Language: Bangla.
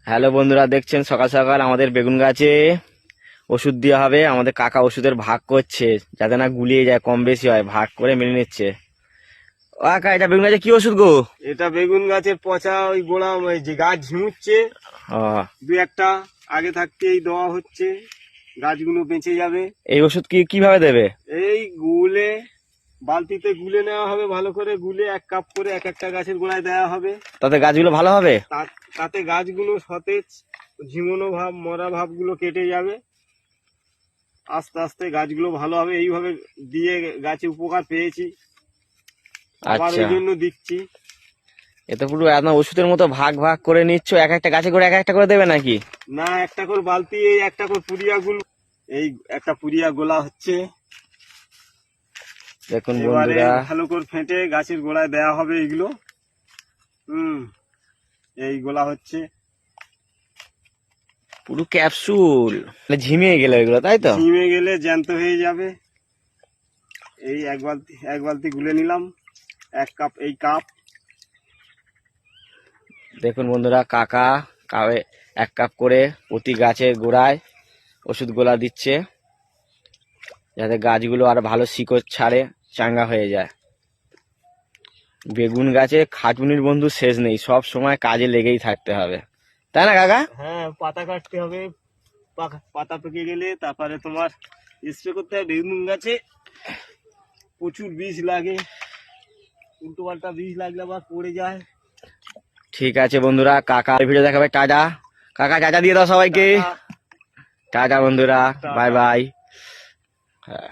হ্যালো বন্ধুরা, দেখছেন সকাল সকাল আমাদের বেগুন গাছে ওষুধ দেওয়া হবে। আমাদের কাকা ওষুধের ভাগ করছে যাতে না গুলিয়ে যায়, কম বেশি হয় ভাগ করে মেনে নিচ্ছে। ও কাকা, এটা বেগুন গাছে কি ওষুধ গো? এটা বেগুন গাছের পচা ওই গোড়া ওই যে গাছ ঝিমুচ্ছে ও, দু একটা আগে থাকতেই দেওয়া হচ্ছে, গাছগুলো বেঁচে যাবে। এই ওষুধ কিভাবে দেবে? এই গুলে বালতিতে গুলে নেওয়া হবে, ভালো করে গুলে 1 কাপ করে এক একটা গাছের গোড়ায় দেওয়া হবে। তাতে গাছগুলো ভালো হবে? তাতে গাছগুলো সতেজ, ঝিমোনো ভাব মরা ভাবগুলো কেটে যাবে, আস্তে আস্তে গাছগুলো ভালো হবে। এইভাবে দিয়ে গাছে উপকার পেয়েছি, আবার আচ্ছা, ওই জন্য দিচ্ছি। এ তো পুরো একদম ওষুধের মতো ভাগ ভাগ করে নিচ্ছ। এক একটা গাছে করে এক একটা করে দেবে নাকি? না, একটা করে বালতি, এই একটা করে পুরিয়া গুলো, এই একটা পুরিয়া গোলা হচ্ছে। দেখুন এবারে বন্ধুরা, ভালো করে ফেটে গাছের গোড়ায় দেওয়া হবে এইগুলো। এই গোলা হচ্ছে। পুরো ক্যাপসুল ঝিমিয়ে গেল এগুলো, তাই তো? ঝিমে গেলে জ্যান্ত হয়ে যাবে। এই এক বালতি গুলে নিলাম, 1 কাপ, এই কাপ। দেখুন বন্ধুরা, কাকা 1 কাপ করে প্রতি গাছের গোড়ায় ওষুধ গোলা দিচ্ছে যাতে গাছগুলো আর ভালো শিকড় ছাড়ে, চাঙ্গা হয়ে যায়। বেগুন গাছে খাটুনির বন্ধু শেষ নেই, সব সময় কাজে লেগেই থাকতে হবে, তাই না কাকা? হ্যাঁ, পাতা কাটতে হবে, পাতা পেকে গেলে তারপরে তোমার স্প্রে করতে হবে। বেগুন গাছে প্রচুর বিষ লাগে, উল্টো পাল্টা বিষ লাগলে আবার পড়ে যায়। ঠিক আছে বন্ধুরা, কাকা ভিডিও দেখাবে। টাটা কাকা, টাটা দিয়ে দাও সবাইকে। টাটা। টাটা বন্ধুরা, বাই টাটা। বাই। হ্যাঁ।